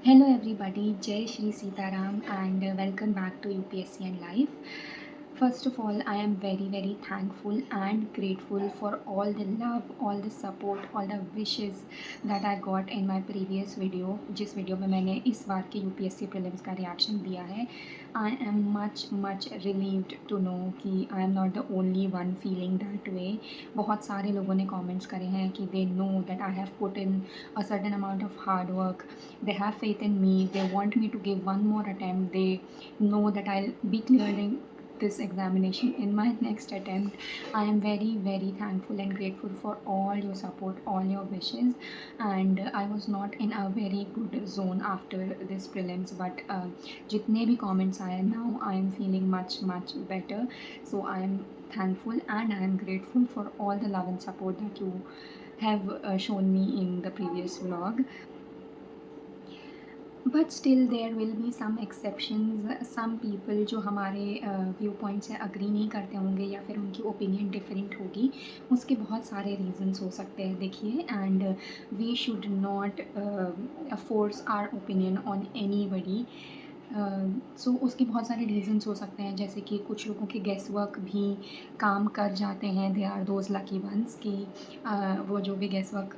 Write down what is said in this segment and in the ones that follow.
Hello everybody, Jai Shri Sitaram and welcome back to UPSC and Life. First of all, I am very thankful and grateful for all the love, all the support, all the wishes that I got in my previous video, जिस video में मैंने इस बार के UPSC prelims का reaction दिया है. I am much relieved to know कि I am not the only one feeling that way. बहुत सारे लोगों ने comments करे हैं कि they know that I have put in a certain amount of hard work. They have faith in me. They want me to give one more attempt. They know that I'll be clearing this examination in my next attempt. I am very thankful and grateful for all your support, all your wishes, and I was not in a very good zone after this prelims, but jitne bhi comments आए, now I am feeling much better. So I am thankful and I am grateful for all the love and support that you have shown me in the previous vlog. But still there will be some exceptions, some people जो हमारे view point से agree नहीं करते होंगे या फिर उनकी opinion different होगी. उसके बहुत सारे रीज़न्स हो सकते हैं, देखिए. And we should not force our opinion on anybody. So उसके बहुत सारे रीज़न्स हो सकते हैं, जैसे कि कुछ लोगों के गेस वर्क भी काम कर जाते हैं. They are those lucky ones कि वो जो भी गेस वर्क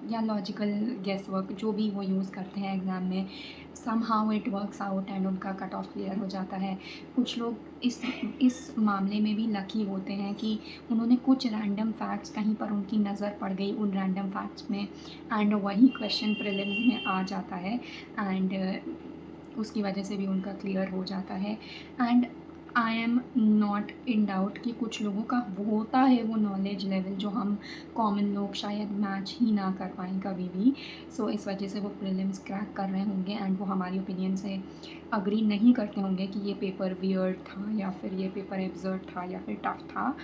या लॉजिकल गेस वर्क जो भी वो यूज़ करते हैं एग्ज़ाम में, somehow it works out and उनका कट ऑफ क्लियर हो जाता है. कुछ लोग इस मामले में भी लकी होते हैं कि उन्होंने कुछ रैंडम फैक्ट्स, कहीं पर उनकी नज़र पड़ गई उन रैंडम फैक्ट्स में एंड वही क्वेश्चन प्रीलिम्स में आ जाता है एंड उसकी वजह से भी उनका क्लियर हो जाता है. And I am not in doubt कि कुछ लोगों का होता है वो नॉलेज लेवल जो हम कॉमन लोग शायद मैच ही ना कर पाएँ कभी भी. सो इस वजह से वो प्रीलिम्स क्रैक कर रहे होंगे एंड वो हमारी ओपिनियन से अग्री नहीं करते होंगे कि ये पेपर वियर्ड था या फिर ये पेपर एब्सर्ड था या फिर टफ था.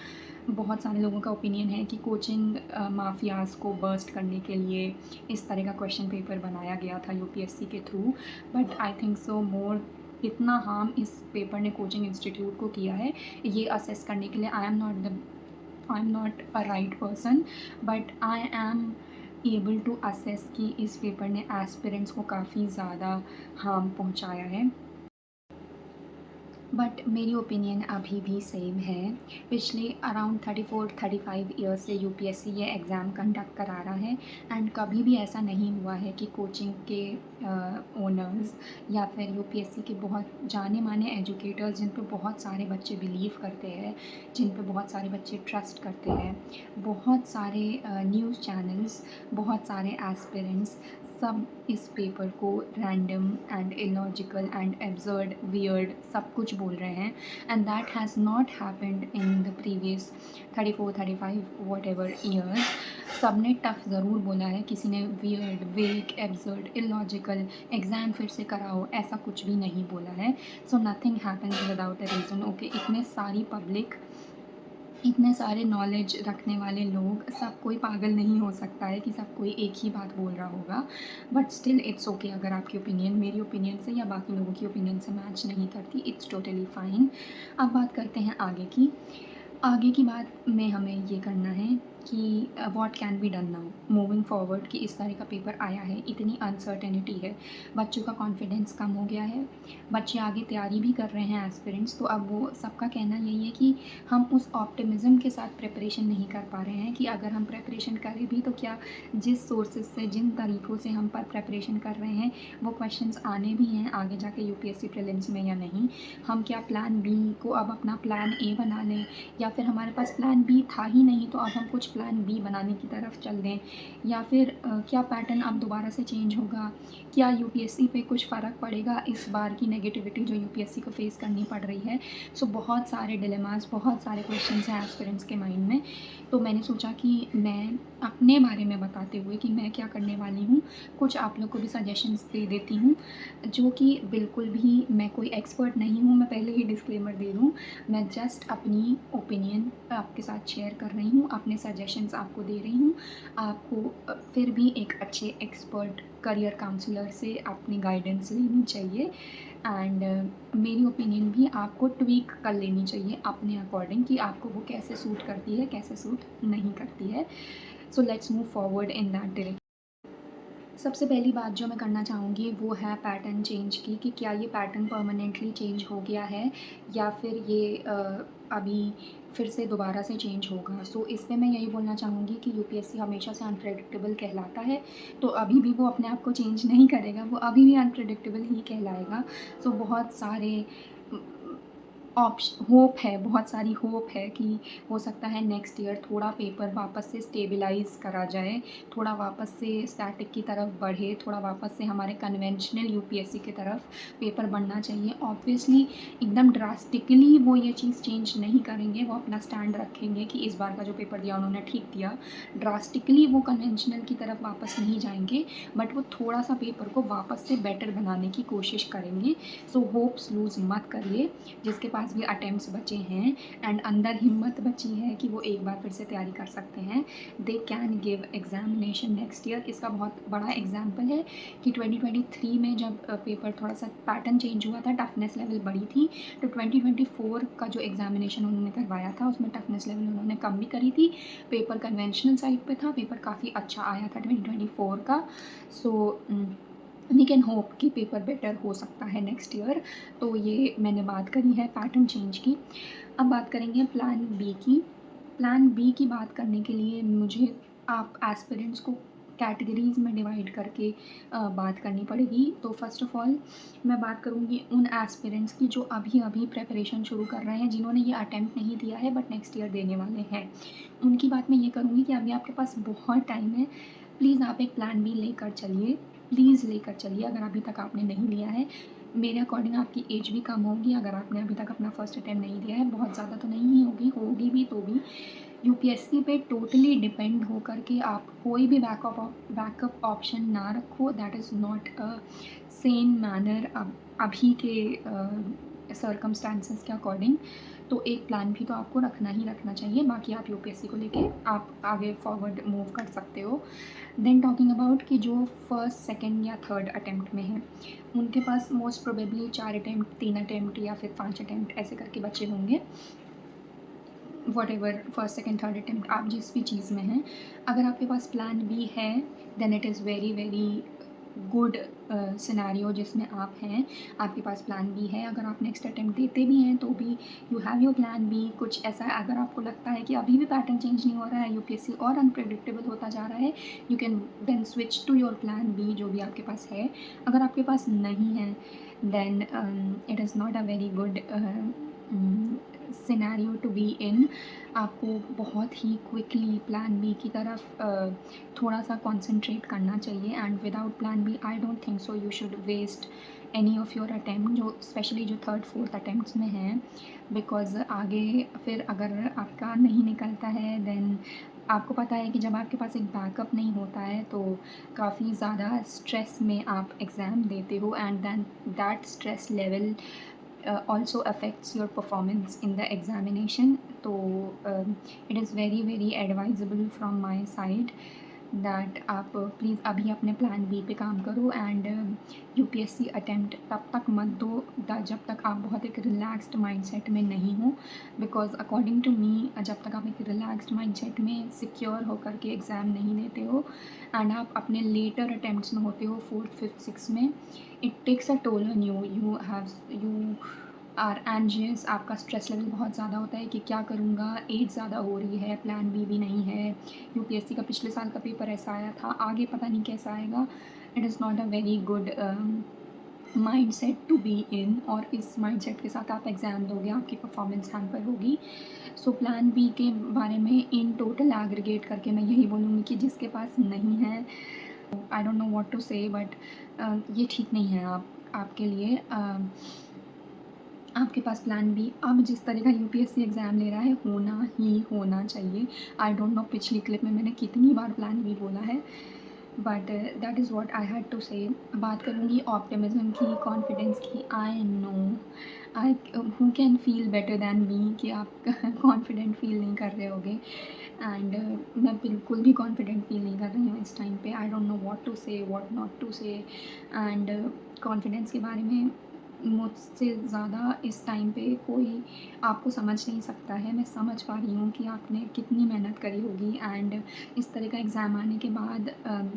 बहुत सारे लोगों का ओपिनियन है कि कोचिंग माफियाज़ को बर्स्ट करने के लिए इस तरह का क्वेश्चन पेपर बनाया गया था यूपीएससी के through. But I think so more कितना हार्म इस पेपर ने कोचिंग इंस्टीट्यूट को किया है ये असेस करने के लिए I am not a right person, but I am able to assess कि इस पेपर ने एस्पिरेंट्स को काफ़ी ज़्यादा हार्म पहुंचाया है. बट मेरी ओपिनियन अभी भी सेम है. पिछले अराउंड 34-35 ईयर्स से यूपीएससी ये एग्ज़ाम कंडक्ट करा रहा है एंड कभी भी ऐसा नहीं हुआ है कि कोचिंग के ओनर्स या फिर यूपीएससी के बहुत जाने माने एजुकेटर्स जिन पे बहुत सारे बच्चे बिलीव करते हैं, जिन पे बहुत सारे बच्चे ट्रस्ट करते हैं, बहुत सारे न्यूज़ चैनल्स, बहुत सारे एस्पिरेंट्स, सब इस पेपर को random and illogical and absurd weird सब कुछ बोल रहे हैं. And that has not happened in the previous 34-35 what ever years. सब ने टफ ज़रूर बोला है, किसी ने वियर्ड, वेक, एब्सर्ड, इलॉजिकल, एग्ज़ाम फिर से कराओ, ऐसा कुछ भी नहीं बोला है. So nothing happens without a reason. Okay, इतने सारी पब्लिक, इतने सारे नॉलेज रखने वाले लोग, सब कोई पागल नहीं हो सकता है कि सब कोई एक ही बात बोल रहा होगा. बट स्टिल इट्स ओके अगर आपकी ओपिनियन मेरी ओपिनियन से या बाकी लोगों की ओपिनियन से मैच नहीं करती, इट्स टोटली फ़ाइन. अब बात करते हैं आगे की बात में हमें ये करना है कि what can be done now moving forward. कि इस तरह का पेपर आया है, इतनी अनसर्टेनिटी है, बच्चों का कॉन्फिडेंस कम हो गया है, बच्चे आगे तैयारी भी कर रहे हैं एस्पिरेंट्स, तो अब वो सबका कहना यही है कि हम उस ऑप्टिमिज़म के साथ प्रिपरेशन नहीं कर पा रहे हैं कि अगर हम प्रिपरेशन करें भी तो क्या जिस सोर्सेज से, जिन तरीक़ों से हम पर प्रिपरेशन कर रहे हैं वो क्वेश्चंस आने भी हैं आगे जाके यूपीएससी प्रीलिम्स में या नहीं. हम क्या प्लान बी को अब अपना प्लान ए बना लें या फिर हमारे पास प्लान बी था ही नहीं तो अब हम कुछ प्लान बी बनाने की तरफ चल दें, या फिर क्या पैटर्न अब दोबारा से चेंज होगा, क्या यूपीएससी पे कुछ फ़र्क पड़ेगा इस बार की नेगेटिविटी जो यूपीएससी को फेस करनी पड़ रही है. सो बहुत सारे डिलेमास, बहुत सारे क्वेश्चंस हैं एस्पिरेंट्स के माइंड में. तो मैंने सोचा कि मैं अपने बारे में बताते हुए कि मैं क्या करने वाली हूँ, कुछ आप लोग को भी सजेशंस दे देती हूँ, जो कि बिल्कुल भी मैं कोई एक्सपर्ट नहीं हूँ. मैं पहले ही डिस्क्लेमर दे दूँ, मैं जस्ट अपनी ओपिनियन आपके साथ शेयर कर रही हूँ, अपने सजेशंस आपको दे रही हूँ. आपको फिर भी एक अच्छे एक्सपर्ट करियर काउंसलर से अपनी गाइडेंस लेनी चाहिए एंड मेरी ओपिनियन भी आपको ट्वीक कर लेनी चाहिए अपने अकॉर्डिंग कि आपको वो कैसे सूट करती है, कैसे सूट नहीं करती है. So let's move forward in that direction. सबसे पहली बात जो मैं करना चाहूँगी वो है पैटर्न चेंज की, कि क्या ये पैटर्न परमानेंटली चेंज हो गया है या फिर ये अभी फिर से दोबारा से चेंज होगा। सो इस पे मैं यही बोलना चाहूँगी कि यूपीएससी हमेशा से अनप्रेडिक्टेबल कहलाता है, तो अभी भी वो अपने आप को चेंज नहीं करेगा, वो अभी भी अनप्रेडिक्टेबल ही कहलाएगा। सो बहुत सारे होप है, बहुत सारी होप है कि हो सकता है नेक्स्ट ईयर थोड़ा पेपर वापस से स्टेबलाइज़ करा जाए, थोड़ा वापस से स्टैटिक की तरफ बढ़े, थोड़ा वापस से हमारे कन्वेंशनल यूपीएससी की तरफ पेपर बढ़ना चाहिए। ऑब्वियसली एकदम ड्रास्टिकली वो ये चीज़ चेंज नहीं करेंगे, वो अपना स्टैंड रखेंगे कि इस बार का जो पेपर दिया उन्होंने ठीक दिया। ड्रास्टिकली वो कन्वेंशनल की तरफ वापस नहीं जाएँगे, बट वो थोड़ा-सा पेपर को वापस से बेटर बनाने की कोशिश करेंगे। सो होप्स लूज़ मत करिए, जिसके पास भी अटेम्प्ट्स बचे हैं एंड अंदर हिम्मत बची है कि वो एक बार फिर से तैयारी कर सकते हैं, they can give examination next year. इसका बहुत बड़ा एग्जाम्पल है कि 2023 में जब पेपर थोड़ा सा पैटर्न चेंज हुआ था, टफनेस लेवल बढ़ी थी, तो 2024 का जो एग्जामिनेशन उन्होंने करवाया था उसमें टफनेस लेवल उन्होंने कम भी करी थी। पेपर कन्वेंशनल साइड पे था, पेपर काफ़ी अच्छा आया था 2024 का। सो वी कैन होप कि पेपर बेटर हो सकता है नेक्स्ट ईयर। तो ये मैंने बात करी है पैटर्न चेंज की। अब बात करेंगे प्लान बी की। प्लान बी की बात करने के लिए मुझे आप एस्पिरेंट्स को कैटेगरीज़ में डिवाइड करके बात करनी पड़ेगी। तो फर्स्ट ऑफ़ ऑल मैं बात करूँगी उन एस्पिरेंट्स की जो अभी-अभी प्रिपरेशन शुरू कर रहे हैं, जिन्होंने ये अटेम्प्ट नहीं दिया है बट नेक्स्ट ईयर देने वाले हैं। उनकी बात मैं ये करूँगी कि अभी आपके पास बहुत टाइम है। प्लीज़ आप एक प्लान बी लेकर चलिए, प्लीज़ लेकर चलिए अगर अभी तक आपने नहीं लिया है। मेरे अकॉर्डिंग आपकी एज भी कम होगी अगर आपने अभी तक अपना फर्स्ट अटेम्प्ट नहीं दिया है, बहुत ज़्यादा तो नहीं ही होगी, होगी भी तो भी। यूपीएससी पे टोटली डिपेंड होकर के आप कोई भी बैकअप ऑप्शन ना रखो, that is not a Sen manner अभी के सर्कमस्टांसेस के अकॉर्डिंग। तो एक प्लान भी तो आपको रखना ही रखना चाहिए, बाकी आप यूपीएससी को लेके आप आगे फॉरवर्ड मूव कर सकते हो। देन टॉकिंग अबाउट कि जो फर्स्ट, सेकंड या थर्ड अटेम्प्ट में हैं, उनके पास मोस्ट प्रोबेबली 4 अटेम्प्ट, 3 अटेम्प्ट या फिर 5 अटेम्प्ट ऐसे करके बचे होंगे। Whatever first, second, third attempt आप जिस भी चीज़ में हैं, अगर आपके पास प्लान बी है, then it is very very good scenario जिसमें आप हैं, आपके पास प्लान बी है। अगर आप नेक्स्ट अटेम्प्ट देते भी हैं तो भी you have your plan B. कुछ ऐसा अगर आपको लगता है कि अभी भी पैटर्न चेंज नहीं हो रहा है, यूपीएससी और अनप्रेडिक्टेबल होता जा रहा है, you can then switch to your plan B जो भी आपके पास है। अगर आपके पास नहीं है, then it is not a very good scenario to be in. आपको बहुत ही क्विकली प्लान बी की तरफ थोड़ा सा कॉन्सेंट्रेट करना चाहिए, and without plan B I don't think so you should waste any of your attempt, जो स्पेशली जो थर्ड फोर्थ अटेम्प्ट्स में हैं, बिकॉज आगे फिर अगर आपका नहीं निकलता है, देन आपको पता है कि जब आपके पास एक बैकअप नहीं होता है तो काफ़ी ज़्यादा स्ट्रेस में आप एग्ज़ाम देते हो, and then that stress level also affects your performance in the examination. तो it is very very advisable from my side that आप प्लीज़ अभी अपने प्लान बी पे काम करो, एंड यूपीएससी अटेम्प्ट तब तक मत दो जब तक आप बहुत एक रिलैक्स्ड माइंडसेट में नहीं हो, बिकॉज अकॉर्डिंग टू मी जब तक आप एक रिलैक्स्ड माइंडसेट में सिक्योर होकर के एग्ज़ाम नहीं देते हो एंड आप अपने लेटर अटेम्प्ट्स में होते हो, फोर्थ, फिफ्थ, सिक्स में, it takes a toll on you, you are anxious, आपका स्ट्रेस लेवल बहुत ज़्यादा होता है कि क्या करूँगा, एज ज़्यादा हो रही है, प्लान बी भी नहीं है, यूपीएससी का पिछले साल का पेपर ऐसा आया था, आगे पता नहीं कैसा आएगा। It is not a very good mindset to be in, और इस माइंडसेट के साथ आप एग्ज़ाम दोगे, आपकी परफॉर्मेंस हैम्पर होगी। सो प्लान बी के बारे में इन टोटल एग्रीगेट करके मैं यही बोलूँगी कि जिसके पास नहीं है, I don't know what to say, but ये ठीक नहीं है आपके लिए। आपके पास प्लान बी अब जिस तरह का यूपीएससी एग्ज़ाम ले रहा है होना ही होना चाहिए। आई डोंट नो पिछली क्लिप में मैंने कितनी बार प्लान बी बोला है, but that is what I had to say. बात करूँगी ऑप्टिमिज़्म की, कॉन्फिडेंस की। I know I who can feel better than me कि आप कॉन्फिडेंट फील नहीं कर रहे होगे, एंड मैं बिल्कुल भी कॉन्फिडेंट फील नहीं कर रही हूँ इस टाइम पे। I don't know what to say, what not to say, and confidence के बारे में मुझसे ज़्यादा इस टाइम पे कोई आपको समझ नहीं सकता है। मैं समझ पा रही हूँ कि आपने कितनी मेहनत करी होगी एंड इस तरह का एग्ज़ाम आने के बाद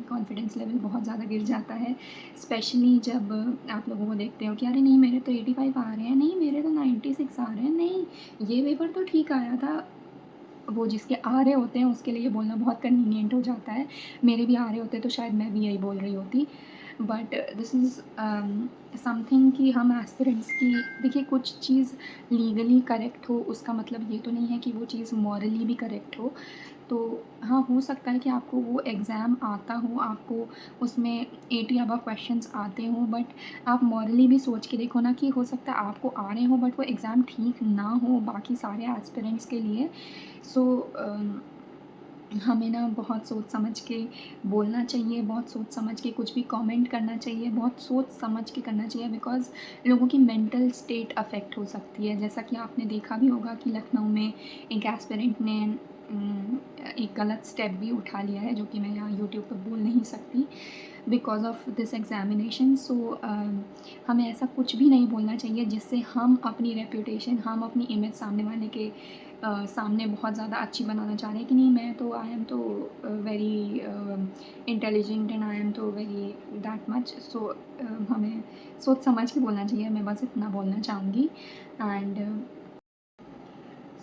कॉन्फिडेंस लेवल बहुत ज़्यादा गिर जाता है। स्पेशली जब आप लोगों को देखते हो कि अरे नहीं मेरे तो 85 आ रहे हैं, नहीं मेरे तो 96 आ रहे हैं, नहीं ये पेपर तो ठीक आया था। वो जिसके आ रहे होते हैं उसके लिए बोलना बहुत कन्वीनिएंट हो जाता है। मेरे भी आ रहे होते तो शायद मैं भी यही बोल रही होती। बट दिस इज़ समथिंग कि हम एस्पिरेंट्स की देखिए कुछ चीज़ लीगली करेक्ट हो उसका मतलब ये तो नहीं है कि वो चीज़ मॉरली भी करेक्ट हो। तो हाँ, हो सकता है कि आपको वो एग्ज़ाम आता हो, आपको उसमें 80 अबव क्वेश्चंस आते हों, बट आप मॉरली भी सोच के देखो ना कि हो सकता है आपको आ रहे हों बट वो एग्ज़ाम ठीक ना हो बाकी सारे एस्पिरेंट्स के लिए। सो हमें ना बहुत सोच समझ के बोलना चाहिए, बहुत सोच समझ के कुछ भी कमेंट करना चाहिए, बहुत सोच समझ के करना चाहिए बिकॉज़ लोगों की मेंटल स्टेट अफ़ेक्ट हो सकती है। जैसा कि आपने देखा भी होगा कि लखनऊ में एक एस्पिरेंट ने एक गलत स्टेप भी उठा लिया है, जो कि मैं यहाँ यूट्यूब पे बोल नहीं सकती बिकॉज़ ऑफ़ दिस एग्ज़ामिनेशन। सो हमें ऐसा कुछ भी नहीं बोलना चाहिए जिससे हम अपनी रेपुटेशन, हम अपनी इमेज सामने वाले के सामने बहुत ज़्यादा अच्छी बनाना चाह रहे हैं कि नहीं मैं तो आई एम तो very intelligent and I am तो वेरी दैट मच। सो हमें सोच समझ के बोलना चाहिए, मैं बस इतना बोलना चाहूँगी and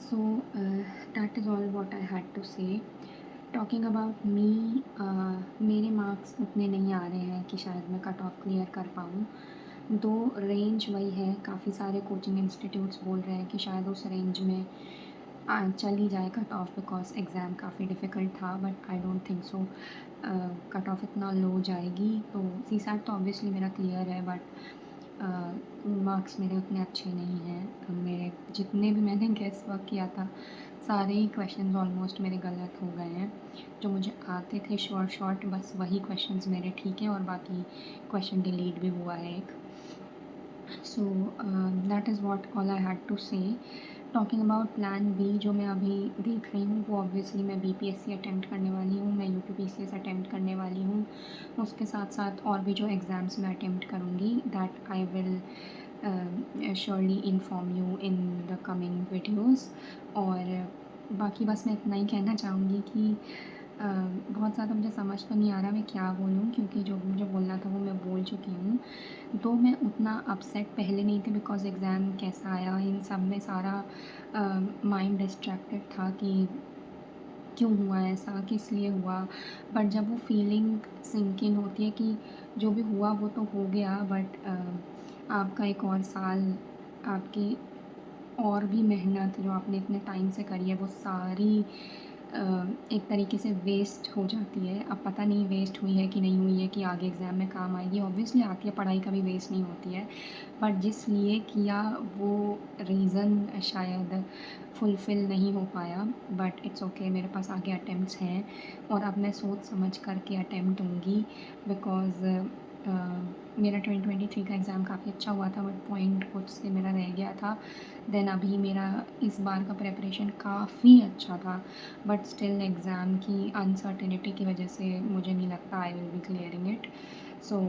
so that is all what I had to say. Talking about me, मेरे मार्क्स उतने नहीं आ रहे हैं कि शायद मैं कट ऑफ क्लियर कर पाऊँ। दो रेंज वही है, काफ़ी सारे कोचिंग इंस्टीट्यूट्स बोल रहे हैं कि शायद उस रेंज में चल ही जाए कट ऑफ बिकॉज़ एग्ज़ाम काफ़ी डिफ़िकल्ट था but I don't think so cut off इतना लो जाएगी। तो सीसैट तो ऑब्वियसली मेरा क्लियर है बट मार्क्स मेरे उतने अच्छे नहीं हैं। मेरे जितने भी मैंने गेस वर्क किया था सारे ही क्वेश्चंस ऑलमोस्ट मेरे गलत हो गए हैं। जो मुझे आते थे शॉर्ट शॉर्ट बस वही क्वेश्चंस मेरे ठीक हैं और बाकी क्वेश्चन डिलीट भी हुआ है एक। So that is what all I had to say. Talking about plan B जो मैं अभी देख रही हूँ वो ऑब्वियसली मैं बीपीएससी अटेम्प्ट करने वाली हूँ, मैं यूपीपीसीएस अटेम्प्ट करने वाली हूँ। उसके साथ साथ और भी जो एग्ज़ाम्स मैं अटेम्प्ट करूँगी that I will surely inform you in the coming videos. और बाकी बस मैं इतना ही कहना चाहूँगी कि बहुत ज़्यादा मुझे समझ तो नहीं आ रहा मैं क्या बोलूँ क्योंकि जो मुझे बोलना था वो मैं बोल चुकी हूँ। तो मैं उतना अपसेट पहले नहीं थी बिकॉज़ एग्ज़ाम कैसा आया इन सब में सारा माइंड डिस्ट्रैक्टेड था कि क्यों हुआ ऐसा, किस लिए हुआ। बट जब वो फीलिंग सिंक इन होती है कि जो भी हुआ वो तो हो गया बट आपका एक और साल, आपकी और भी मेहनत जो आपने इतने टाइम से करी है वो सारी एक तरीके से वेस्ट हो जाती है। अब पता नहीं वेस्ट हुई है कि नहीं हुई है कि आगे एग्ज़ाम में काम आएगी, ऑब्वियसली आती है, पढ़ाई कभी वेस्ट नहीं होती है। बट जिस लिए किया वो रीज़न शायद फुलफ़िल नहीं हो पाया बट इट्स ओके, मेरे पास आगे अटेम्प्ट्स हैं और अब मैं सोच समझ कर के अटेम्प्ट दूँगी बिकॉज़ मेरा 2023 का एग्ज़ाम काफ़ी अच्छा हुआ था बट पॉइंट कुछ से मेरा रह गया था। देन अभी मेरा इस बार का प्रिपरेशन काफ़ी अच्छा था बट स्टिल एग्ज़ाम की अनसर्टेनिटी की वजह से मुझे नहीं लगता I will be clearing it. So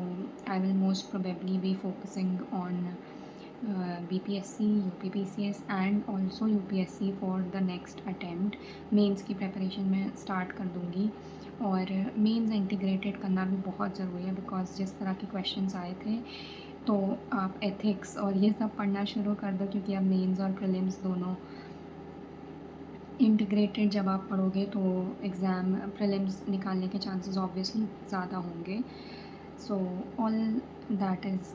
I will most probably be focusing on BPSC, UPPCS and also UPSC for the next attempt. Mains की प्रिपरेशन मैं स्टार्ट कर दूँगी और मेंस इंटीग्रेटेड करना भी बहुत ज़रूरी है बिकॉज़ जिस तरह के क्वेश्चंस आए थे तो आप एथिक्स और ये सब पढ़ना शुरू कर दो क्योंकि अब मेंस और प्रीलिम्स दोनों इंटीग्रेटेड जब आप पढ़ोगे तो एग्ज़ाम प्रीलिम्स निकालने के चांसेस ऑब्वियसली ज़्यादा होंगे। So all that is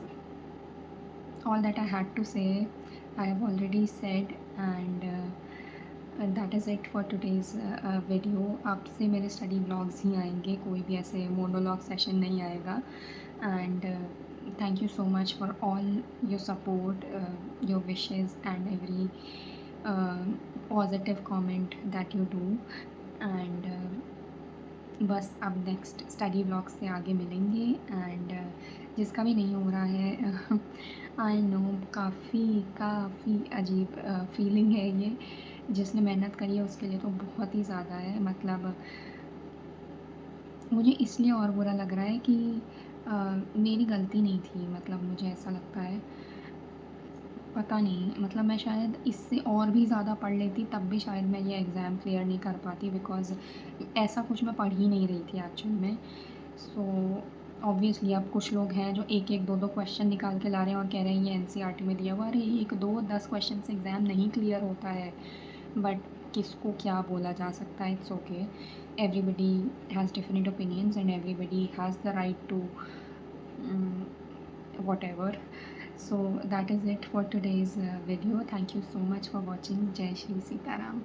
all that I had to say, I have already said and that is it for today's video। अब से मेरे स्टडी ब्लॉग्स ही आएंगे, कोई भी ऐसे मोनोलॉग सेशन नहीं आएगा and thank you so much for all your support, your wishes and every uh, positive comment that you do and बस अब नेक्स्ट स्टडी ब्लॉग से आगे मिलेंगे एंड जिसका भी नहीं हो रहा है आई नो काफ़ी अजीब फीलिंग है ये। जिसने मेहनत करी है उसके लिए तो बहुत ही ज़्यादा है। मतलब मुझे इसलिए और बुरा लग रहा है कि मेरी गलती नहीं थी, मतलब मुझे ऐसा लगता है पता नहीं, मतलब मैं शायद इससे और भी ज़्यादा पढ़ लेती तब भी शायद मैं ये एग्ज़ाम क्लियर नहीं कर पाती, बिकॉज़ ऐसा कुछ मैं पढ़ ही नहीं रही थी एक्चुअल में। सो ऑब्वियसली अब कुछ लोग हैं जो 1-1 2-2 क्वेश्चन निकाल के ला रहे हैं और कह रहे हैं ये एनसीईआरटी में दिया हुआ है। अरे 1, 2, 10 क्वेश्चन से एग्ज़ाम नहीं क्लियर होता है। बट किसको क्या बोला जा सकता है, it's okay. Everybody has different opinions and everybody has the right to whatever. So that is it for today's video. Thank you so much for watching. Jai Shri Sitaram.